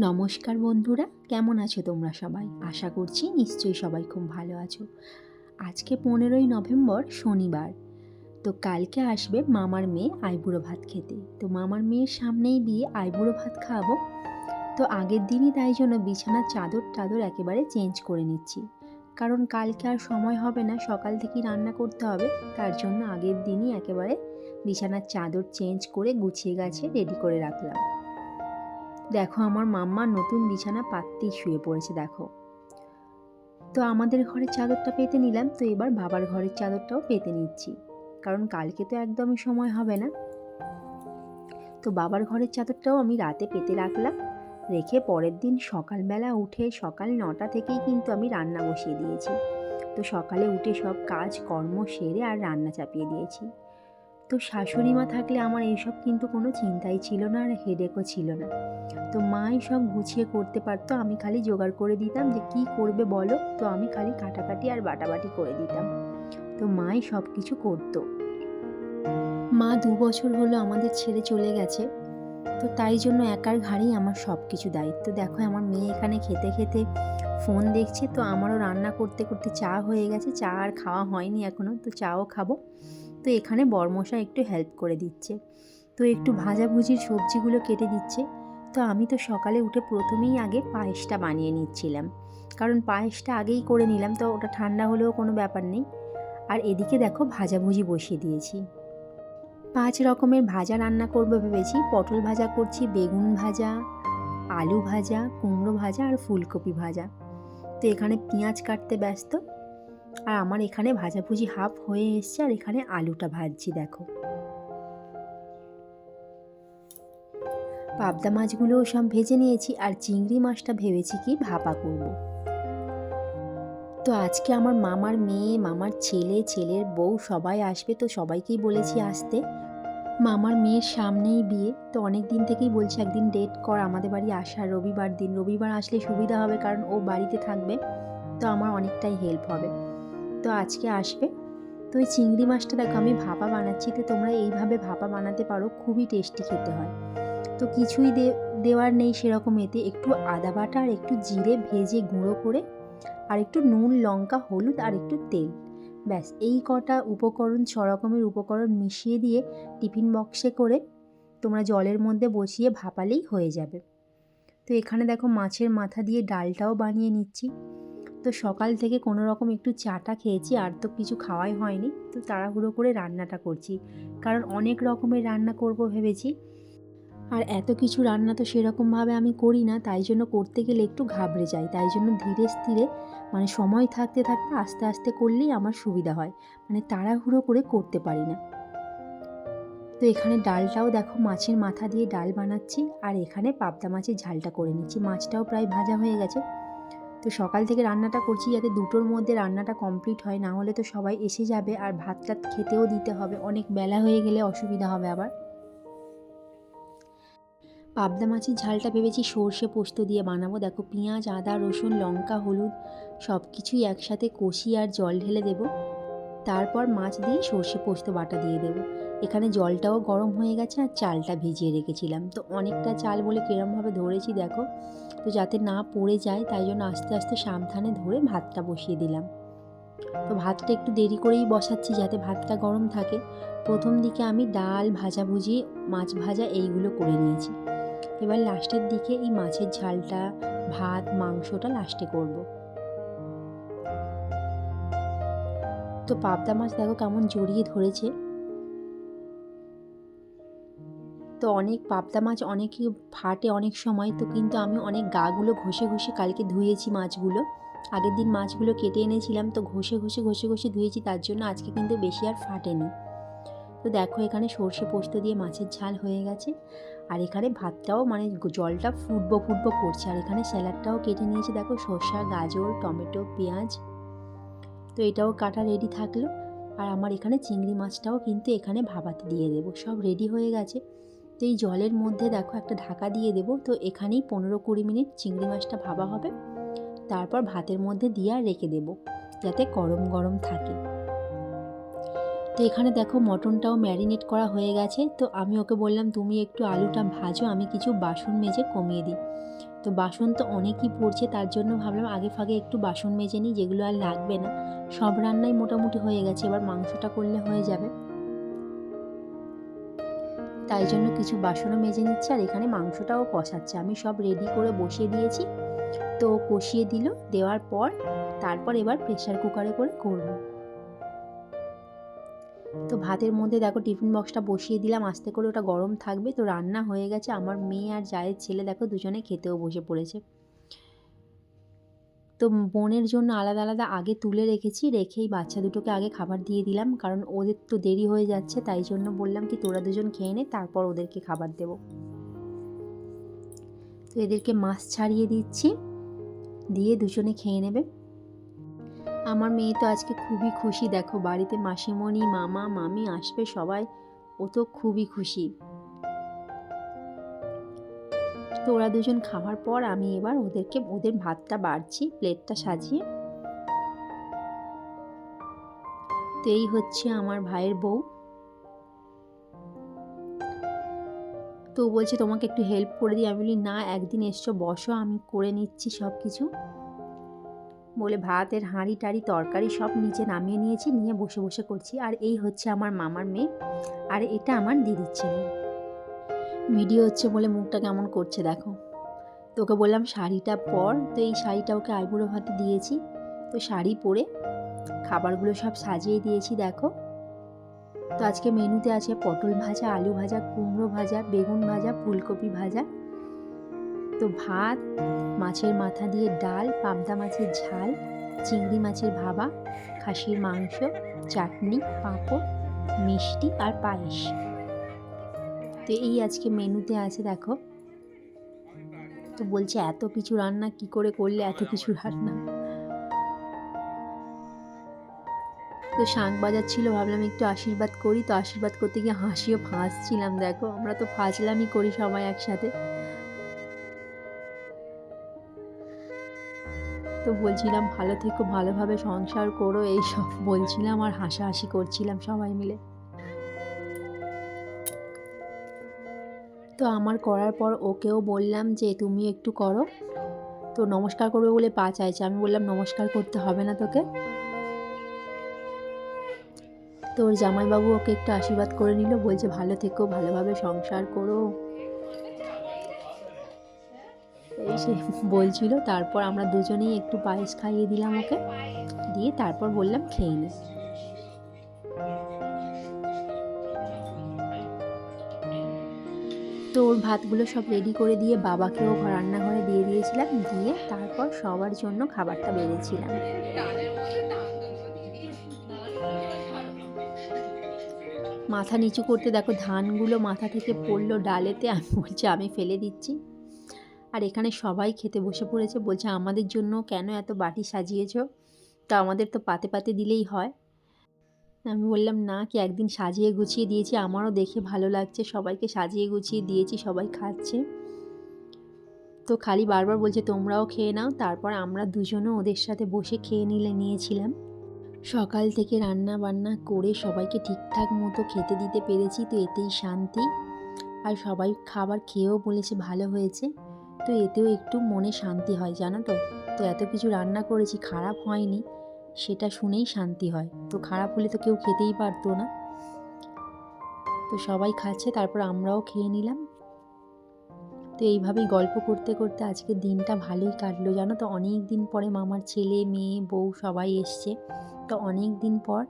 নমস্কার বন্ধুরা, কেমন আছো তোমরা সবাই? আশা করছি নিশ্চয়ই সবাই খুব ভালো আছো। আজকে 15ই নভেম্বর শনিবার। তো কালকে আসবে মামার মেয়ে আইবুড়ো ভাত খেতে। তো মামার মেয়ের সামনেই বিয়ে, আইবুড়ো ভাত খাওয়াবো। তো আগের দিনই তাই জন্য বিছানার চাদর একেবারে চেঞ্জ করে নিচ্ছি। কারণ কালকে আর সময় হবে না, সকাল থেকেই রান্না করতে হবে। তার জন্য আগের দিনই একেবারে বিছানার চাদর চেঞ্জ করে গুছিয়ে গাছিয়ে রেডি করে রাখলাম। দেখো আমার মাম্মা নতুন বিছানা পাততেই শুয়ে পড়েছে দেখো। তো আমাদের ঘরের চাদরটা পেতে নিলাম, তো এবার বাবার ঘরের চাদরটাও পেতে নিচ্ছি, কারণ কালকে তো একদমই সময় হবে না। তো বাবার ঘরের চাদরটাও আমি রাতে পেতে রাখলাম, রেখে পরের দিন সকালবেলা উঠে সকাল 9টা থেকেই কিন্তু আমি রান্না বসিয়ে দিয়েছি। তো সকালে উঠে সব কাজ কর্ম সেরে আর রান্না চাপিয়ে দিয়েছি। তো শাশুড়ি মা থাকলে আমার এইসব কিন্তু কোনো চিন্তাই ছিল না, আর হেডেকও ছিল না। তো মাই সব গুছিয়ে করতে পারতো, আমি খালি জোগাড় করে দিতাম যে কি করবে বলো, তো আমি খালি কাটাকাটি আর বাটাবাটি করে দিতাম। তো মাই সব কিছু করতো। মা 2 বছর হলো আমাদের ছেড়ে চলে গেছে, তো তাই জন্য একার ঘাড়েই আমার সব কিছু দায়িত্ব। দেখো আমার মেয়ে এখানে খেতে খেতে ফোন দেখছে, তো আমারও রান্না করতে করতে চা হয়ে গেছে, চা আর খাওয়া হয়নি এখনও, তো চাও খাবো। তো এখানে বরমশাই একটু হেল্প করে দিচ্ছে, তো একটু ভাজাভুজির সবজিগুলো কেটে দিচ্ছে। তো আমি তো সকালে উঠে প্রথমেই আগে পায়েসটা বানিয়ে নিচ্ছিলাম, কারণ পায়েসটা আগেই করে নিলাম, তো ওটা ঠান্ডা হলেও কোনো ব্যাপার নেই। আর এদিকে দেখো ভাজাভুজি বসিয়ে দিয়েছি। 5 রকমের ভাজা রান্না করবো ভেবেছি। পটল ভাজা করছি, বেগুন ভাজা, আলু ভাজা, কুমড়ো ভাজা আর ফুলকপি ভাজা। তো এখানে পেঁয়াজ কাটতে ব্যস্ত, আর আমার এখানে ভাজাভুজি হাফ হয়ে এসছে, আর এখানে আলুটা ভাজছি দেখো। পাবদা মাছগুলোও সব ভেজে নিয়েছি, আর চিংড়ি মাছটা ভেবেছি কি ভাপা করব। তো আজকে আমার মামার মেয়ে, মামার ছেলে, ছেলের বউ সবাই আসবে, তো সবাইকেই বলেছি আসতে। মামার মেয়ের সামনেই বিয়ে, তো অনেক দিন থেকেই বলছে একদিন ডেট কর আমাদের বাড়ি আসার, রবিবার দিন। রবিবার আসলে সুবিধা হবে, কারণ ও বাড়িতে থাকবে, তো আমার অনেকটাই হেল্প হবে। তো আজকে আসবে। তো এই চিংড়ি মাছটা দেখো আমি ভাপা বানাচ্ছি, তো তোমরা এইভাবে ভাপা বানাতে পারো, খুবই টেস্টি খেতে হয়। তো কিছুই দেওয়ার নেই সেরকম, এতে একটু আদা বাটা আর একটু জিরে ভেজে গুঁড়ো করে, আর একটু নুন, লঙ্কা, হলুদ আর একটু তেল, ব্যাস এই কটা উপকরণ, 6 রকমের উপকরণ মিশিয়ে দিয়ে টিফিন বক্সে করে তোমরা জলের মধ্যে বসিয়ে ভাপালেই হয়ে যাবে। তো এখানে দেখো মাছের মাথা দিয়ে ডালটাও বানিয়ে নিচ্ছি। তো সকাল থেকে কোনো রকম একটু চাটা খেয়েছি, আর তো কিছু খাওয়াই হয়নি, তো তাড়াহুড়ো করে রান্নাটা করছি, কারণ অনেক রকমের রান্না করব ভেবেছি। আর এত কিছু রান্না তো সেরকমভাবে আমি করি না, তাই জন্য করতে গেলে একটু ঘাবড়ে যাই, তাই জন্য ধীরে স্থিরে মানে সময় থাকতে থাকতে আস্তে আস্তে করলেই আমার সুবিধা হয়, মানে তাড়াহুড়ো করে করতে পারি না। তো এখানে ডালটাও দেখো মাছের মাথা দিয়ে ডাল বানাচ্ছি, আর এখানে পাবদা মাছের ঝালটা করে নিচ্ছি। মাছটাও প্রায় ভাজা হয়ে গেছে। তো সকাল থেকে রান্নাটা করছি যাতে দুটোর মধ্যে রান্নাটা কমপ্লিট হয়, না হলে তো সবাই এসে যাবে আর ভাতটা খেতেও দিতে হবে, অনেক বেলা হয়ে গেলে অসুবিধা হবে আবার। পাবদা মাছের ঝালটা ভেবেছি সর্ষে পোস্ত দিয়ে বানাবো। দেখো পেঁয়াজ, আদা, রসুন, লঙ্কা, হলুদ সব কিছুই একসাথে কষিয়ে আর জল ঢেলে দেবো, তারপর মাছ দিয়ে সর্ষে পোস্ত বাটা দিয়ে দেবো। এখানে জলটাও গরম হয়ে গেছে, আর চালটা ভিজিয়ে রেখেছিলাম। তো অনেকটা চাল বলে কিরমভাবে ধরেছি দেখো, তো যাতে না পড়ে যায় তাই জন্য আস্তে আস্তে সাবধানে ধরে ভাতটা বসিয়ে দিলাম। তো ভাতটা একটু দেরি করেই বসাচ্ছি যাতে ভাতটা গরম থাকে। প্রথম দিকে আমি ডাল, ভাজাভুজি, মাছ ভাজা এইগুলো করে নিয়েছি। এবার লাস্টের দিকে এই মাছের ঝালটা, ভাত, মাংসটা লাস্টে করব। তো পাবদা মাছ দেখো কেমন জড়িয়ে ধরেছে। তো অনেক পাবদা মাছ অনেকই ফাটে অনেক সময়, তো কিন্তু আমি অনেক গাগুলো ঘষে ঘষে কালকে ধুয়েছি মাছগুলো। আগের দিন মাছগুলো কেটে এনেছিলাম, তো ঘষে ঘষে ঘষে ঘষে ধুয়েছি, তার জন্য আজকে কিন্তু বেশি আর ফাটেনি। তো দেখো এখানে সর্ষে পোস্ত দিয়ে মাছের ঝাল হয়ে গেছে, আর এখানে ভাতটাও মানে জলটা ফুটবো ফুটবো করছে, আর এখানে স্যালাডটাও কেটে নিয়েছি দেখো, শসা, গাজর, টমেটো, পেঁয়াজ। তো এটাও কাটা রেডি থাকলো, আর আমার এখানে চিংড়ি মাছটাও কিন্তু এখানে ভাপাতে দিয়ে দেবো, সব রেডি হয়ে গেছে। তো এই জলের মধ্যে দেখো একটা ঢাকা দিয়ে দেবো, তো এখানেই 15-20 মিনিট চিংড়ি মাছটা ভাপা হবে, তারপর ভাতের মধ্যে দিয়ে আর রেখে দেবো যাতে গরম গরম থাকে। তো এখানে দেখো মটনটাও ম্যারিনেট করা হয়ে গেছে, তো আমি ওকে বললাম তুমি একটু আলুটা ভাজো, আমি কিছু বাসন মেজে কমিয়ে দিই। তো বাসন তো অনেকই পড়ছে, তার জন্য ভাবলাম আগে ফাগে একটু বাসন মেজে নিই, যেগুলো আর লাগবে না। সব রান্নাই মোটামুটি হয়ে গেছে, এবার মাংসটা করলে হয়ে যাবে। তাই জন্য কিছু বাসনও মেজে নিচ্ছে, আর এখানে মাংসটাও কষাচ্ছে। আমি সব রেডি করে বসিয়ে দিয়েছি, তো কষিয়ে দিল, দেওয়ার পর তারপর এবার প্রেসার কুকারে করে করব। তো ভাতের মধ্যে দেখো টিফিন বক্সটা বসিয়ে দিলাম, আস্তে করে ওটা গরম থাকবে। তো রান্না হয়ে গেছে, আমার মেয়ে আর জায়ের ছেলে দেখো দুজনে খেতেও বসে পড়েছে। তো বোনের জন্য আলাদা আলাদা আগে তুলে রেখেই বাচ্চা দুটোকে আগে খাবার দিয়ে দিলাম, কারণ ওদের তো দেরি হয়ে যাচ্ছে, তাই জন্য বললাম কি তোরা দুজন খেয়ে নে, তারপর ওদেরকে খাবার দেব। তো এদেরকে মাছ ছাড়িয়ে দিচ্ছি, দিয়ে দুজনে খেয়ে নেবে। আমার মেয়ে তো আজকে খুবই খুশি, দেখো বাড়িতে মাসিমণি মামা মামি আসবে সবাই, ও তো খুবই খুশি। তো ওরা দুজন খাওয়ার পর আমি এবার ওদের ভাতটা বাড়ছি, প্লেটটা সাজিয়ে। তো এই হচ্ছে আমার ভাইয়ের বউ। তো বলছে তোমাকে একটু হেল্প করে দিই। আমি বলি না, একদিন এসছো বসো, আমি করে নিচ্ছি সব কিছু বলে ভাতের হাঁড়ি টাড়ি তরকারি সব নিচে নামিয়ে নিয়েছি, নিয়ে বসে বসে করছি। আর এই হচ্ছে আমার মামার মেয়ে, আর এটা আমার দিদির ছেলে। ভিডিও হচ্ছে বলে মুখটা কেমন করছে দেখো। তোকে বললাম শাড়িটা পর, তো এই শাড়িটা ওকে আইবুড়ো ভাতে দিয়েছি। তো শাড়ি পরে খাবারগুলো সব সাজিয়ে দিয়েছি দেখো। তো আজকে মেনুতে আছে পটল ভাজা, আলু ভাজা, কুমড়ো ভাজা, বেগুন ভাজা, ফুলকপি ভাজা। তো ভাত, মাছের মাথা দিয়ে ডাল, পাবদা মাছের ঝাল, চিংড়ি মাছের ভাপা, খাসির মাংস, চাটনি, পাঁপড়, মিষ্টি আর পায়েস। তো এই আজকে মেনুতে আছে দেখো। তো বলছে এত কিছু রান্না কি করে করলে, এত কিছু রান্না। তো শাঁখ বাজাচ্ছিল, ভাবলাম একটু আশীর্বাদ করি। তো আশীর্বাদ করতে গিয়ে হাসিও ফাঁসছিলাম দেখো, আমরা তো ফাজলামি করি সবাই একসাথে। তো বলছিলাম ভালো থেকো, ভালোভাবে সংসার করো, এইসব বলছিলাম আর হাসাহাসি করছিলাম সবাই মিলে। তো আমার করার পর ওকেও বললাম যে তুমি একটু করো। তো নমস্কার করবে বলে পা চাইছে, আমি বললাম নমস্কার করতে হবে না তোকে। তো ওর জামাইবাবু ওকে একটু আশীর্বাদ করে নিল, বলছে ভালো থেকো, ভালোভাবে সংসার করো, এই সে বলছিল। তারপর আমরা দুজনেই একটু পায়েস খাইয়ে দিলাম ওকে, দিয়ে তারপর বললাম খেয়ে নে। তো ওর ভাতগুলো সব রেডি করে দিয়ে বাবাকেও রান্নাঘরে দিয়ে দিয়েছিলাম, দিয়ে তারপর সবার জন্য খাবারটা বেড়েছিলাম। মাথা নিচু করতে দেখো ধানগুলো মাথা থেকে পড়লো ডালেতে, আমি বলছি আমি ফেলে দিচ্ছি। আর এখানে সবাই খেতে বসে পড়েছে, বলছে আমাদের জন্য কেন এত বাটি সাজিয়েছ, তা আমাদের তো পাতে পাতে দিলেই হয়। আমি বললাম না, কি একদিন সাজিয়ে গুছিয়ে দিয়েছি, আমারও দেখে ভালো লাগছে, সবাইকে সাজিয়ে গুছিয়ে দিয়েছি, সবাই খাচ্ছে। তো খালি বারবার বলছে তোমরাও খেয়ে নাও। তারপর আমরা দুজনও ওদের সাথে বসে খেয়ে নিয়েছিলাম। সকাল থেকে রান্না বান্না করে সবাইকে ঠিকঠাক মতো খেতে দিতে পেরেছি, তো এতেই শান্তি। আর সবাই খাবার খেয়েও বলেছে ভালো হয়েছে, তো এতেও একটু মনে শান্তি হয় জানো তো। তো এত কিছু রান্না করেছি, খারাপ হয়নি সেটা শুনেই শান্তি হয়, তো খারাপ হলে তো কেউ খেতেই পারতো না। তো সবাই খাচ্ছে, তারপর আমরাও খেয়ে নিলাম। তো এইভাবেই গল্প করতে করতে আজকে দিনটা ভালোই কাটলো জানো তো। অনেক দিন পরে মামার ছেলে মেয়ে বউ সবাই এসছে, তো অনেক দিন পর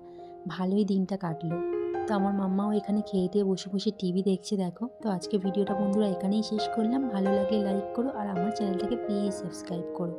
ভালোই দিনটা কাটলো। তো আমার মাম্মাও এখানে খেয়ে দিয়ে বসে বসে টিভি দেখছে দেখো। তো আজকে ভিডিওটা বন্ধুরা এখানেই শেষ করলাম, ভালো লাগলে লাইক করো, আর আমার চ্যানেলটাকে প্লিজ সাবস্ক্রাইব করো।